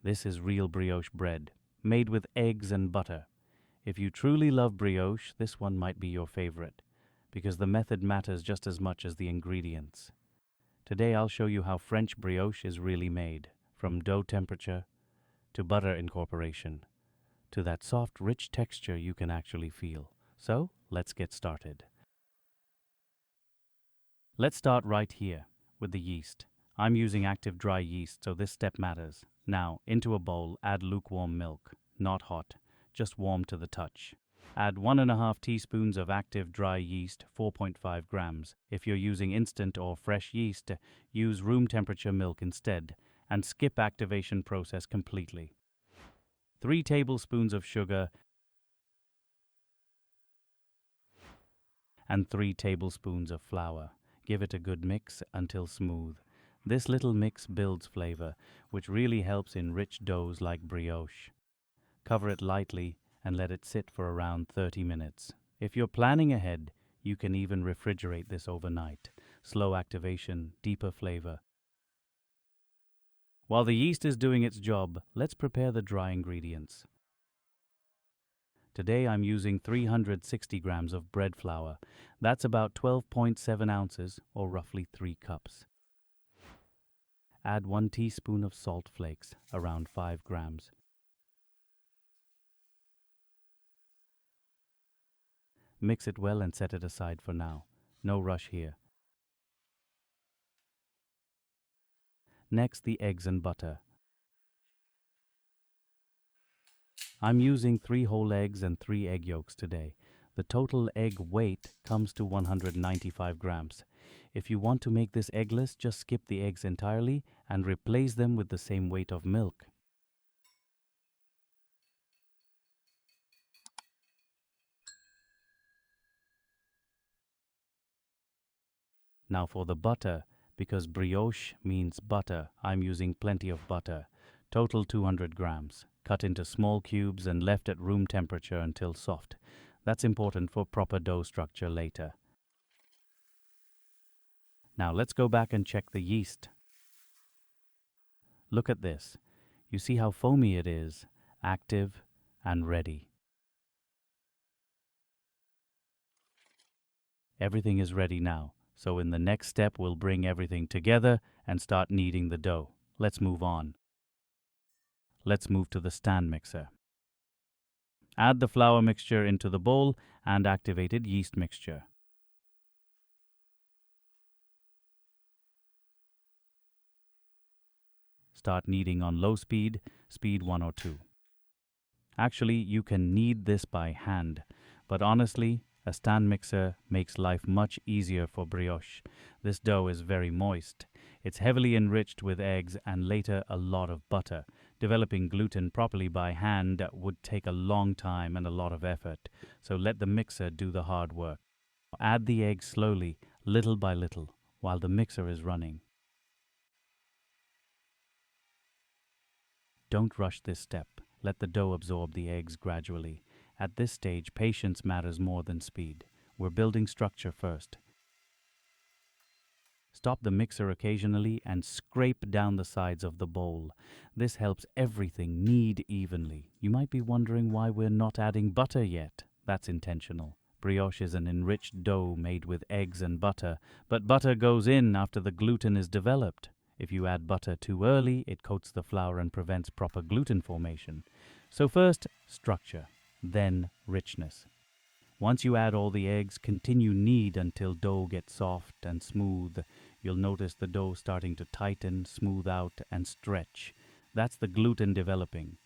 This is real brioche bread, made with eggs and butter. If you truly love brioche, this one might be your favorite, because the method matters just as much as the ingredients. Today I'll show you how French brioche is really made, from dough temperature to butter incorporation, to that soft, rich texture you can actually feel. So, let's get started. Let's start right here with the yeast. I'm using active dry yeast, so this step matters. Now, into a bowl, add lukewarm milk, not hot, just warm to the touch. Add 1.5 teaspoons of active dry yeast, 4.5 grams. If you're using instant or fresh yeast, use room temperature milk instead, and skip activation process completely. 3 tablespoons of sugar and 3 tablespoons of flour. Give it a good mix until smooth. This little mix builds flavor, which really helps in rich doughs like brioche. Cover it lightly and let it sit for around 30 minutes. If you're planning ahead, you can even refrigerate this overnight. Slow activation, deeper flavor. While the yeast is doing its job, let's prepare the dry ingredients. Today I'm using 360 grams of bread flour. That's about 12.7 ounces, or roughly 3 cups. Add 1 teaspoon of salt flakes, around 5 grams. Mix it well and set it aside for now. No rush here. Next, the eggs and butter. I'm using 3 whole eggs and 3 egg yolks today. The total egg weight comes to 195 grams. If you want to make this eggless, just skip the eggs entirely and replace them with the same weight of milk. Now for the butter, because brioche means butter, I'm using plenty of butter. Total 200 grams. Cut into small cubes and left at room temperature until soft. That's important for proper dough structure later. Now let's go back and check the yeast. Look at this. You see how foamy it is, active and ready. Everything is ready now. So in the next step, we'll bring everything together and start kneading the dough. Let's move on. Let's move to the stand mixer. Add the flour mixture into the bowl and activated yeast mixture. Start kneading on low speed, speed 1 or 2. Actually, you can knead this by hand, but honestly, a stand mixer makes life much easier for brioche. This dough is very moist. It's heavily enriched with eggs and later a lot of butter. Developing gluten properly by hand would take a long time and a lot of effort, so let the mixer do the hard work. Add the eggs slowly, little by little, while the mixer is running. Don't rush this step. Let the dough absorb the eggs gradually. At this stage, patience matters more than speed. We're building structure first. Stop the mixer occasionally and scrape down the sides of the bowl. This helps everything knead evenly. You might be wondering why we're not adding butter yet. That's intentional. Brioche is an enriched dough made with eggs and butter, but butter goes in after the gluten is developed. If you add butter too early, it coats the flour and prevents proper gluten formation. So first, structure, then richness. Once you add all the eggs, continue knead until dough gets soft and smooth. You'll notice the dough starting to tighten, smooth out, and stretch. That's the gluten developing.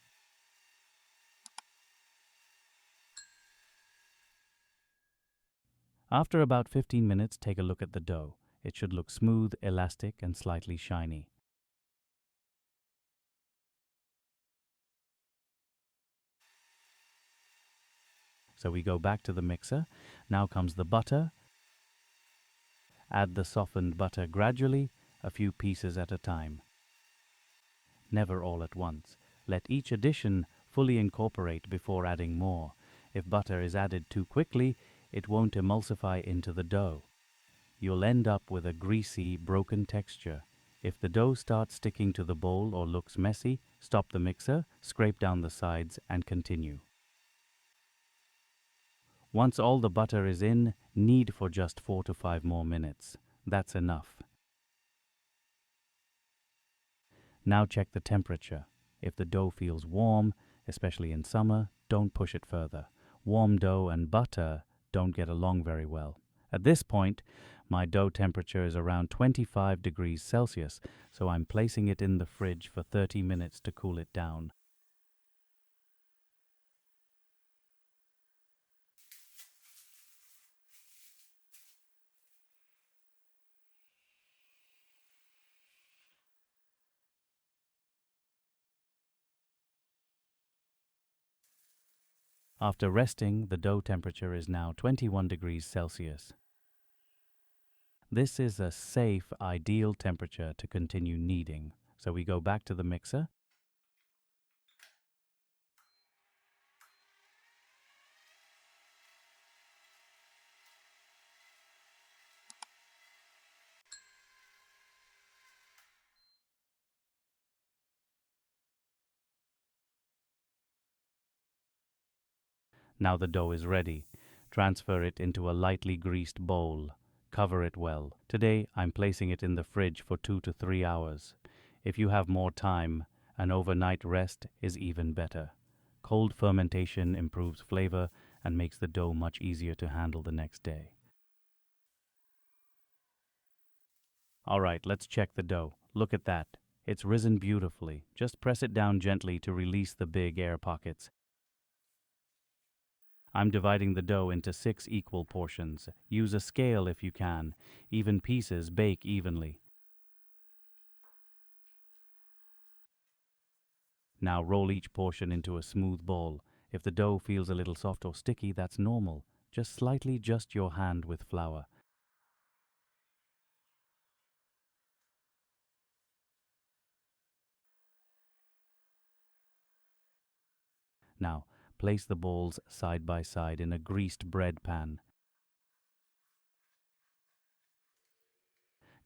After about 15 minutes, take a look at the dough. It should look smooth, elastic, and slightly shiny. So we go back to the mixer. Now comes the butter. Add the softened butter gradually, a few pieces at a time. Never all at once. Let each addition fully incorporate before adding more. If butter is added too quickly, it won't emulsify into the dough. You'll end up with a greasy, broken texture. If the dough starts sticking to the bowl or looks messy, stop the mixer, scrape down the sides, and continue. Once all the butter is in, knead for just 4 to 5 more minutes. That's enough. Now check the temperature. If the dough feels warm, especially in summer, don't push it further. Warm dough and butter don't get along very well. At this point, my dough temperature is around 25 degrees Celsius, so I'm placing it in the fridge for 30 minutes to cool it down. After resting, the dough temperature is now 21 degrees Celsius. This is a safe, ideal temperature to continue kneading. So we go back to the mixer. Now the dough is ready. Transfer it into a lightly greased bowl. Cover it well. Today, I'm placing it in the fridge for 2 to 3 hours. If you have more time, an overnight rest is even better. Cold fermentation improves flavor and makes the dough much easier to handle the next day. All right, let's check the dough. Look at that. It's risen beautifully. Just press it down gently to release the big air pockets. I'm dividing the dough into 6 equal portions. Use a scale if you can. Even pieces bake evenly. Now roll each portion into a smooth ball. If the dough feels a little soft or sticky, that's normal. Just slightly adjust your hand with flour. Now, place the balls side by side in a greased bread pan.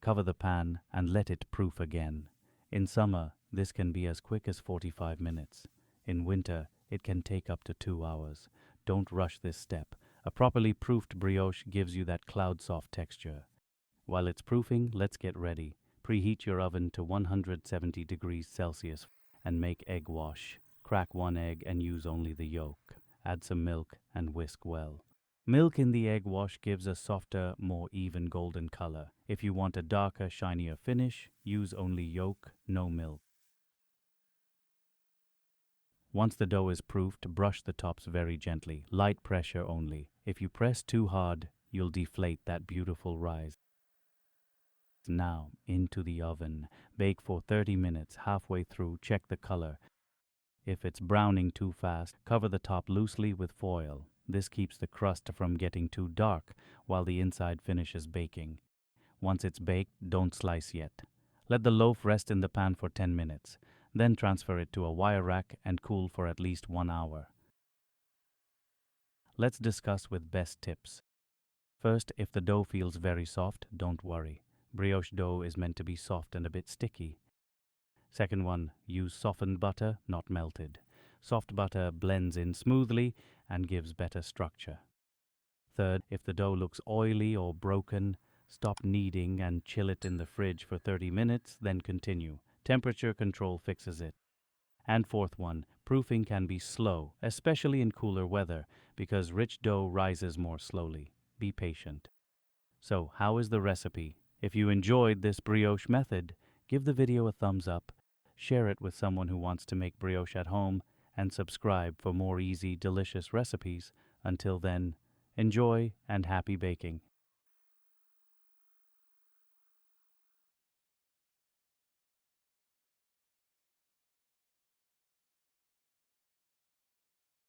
Cover the pan and let it proof again. In summer, this can be as quick as 45 minutes. In winter, it can take up to 2 hours. Don't rush this step. A properly proofed brioche gives you that cloud-soft texture. While it's proofing, let's get ready. Preheat your oven to 170 degrees Celsius and make egg wash. Crack 1 egg and use only the yolk. Add some milk and whisk well. Milk in the egg wash gives a softer, more even golden color. If you want a darker, shinier finish, use only yolk, no milk. Once the dough is proofed, brush the tops very gently, light pressure only. If you press too hard, you'll deflate that beautiful rise. Now, into the oven. Bake for 30 minutes. Halfway through, check the color. If it's browning too fast, cover the top loosely with foil. This keeps the crust from getting too dark while the inside finishes baking. Once it's baked, don't slice yet. Let the loaf rest in the pan for 10 minutes. Then transfer it to a wire rack and cool for at least 1 hour. Let's discuss with best tips. First, if the dough feels very soft, don't worry. Brioche dough is meant to be soft and a bit sticky. Second one, use softened butter, not melted. Soft butter blends in smoothly and gives better structure. Third, if the dough looks oily or broken, stop kneading and chill it in the fridge for 30 minutes, then continue. Temperature control fixes it. And fourth one, proofing can be slow, especially in cooler weather, because rich dough rises more slowly. Be patient. So, how is the recipe? If you enjoyed this brioche method, give the video a thumbs up, share it with someone who wants to make brioche at home, and subscribe for more easy, delicious recipes. Until then, enjoy and happy baking.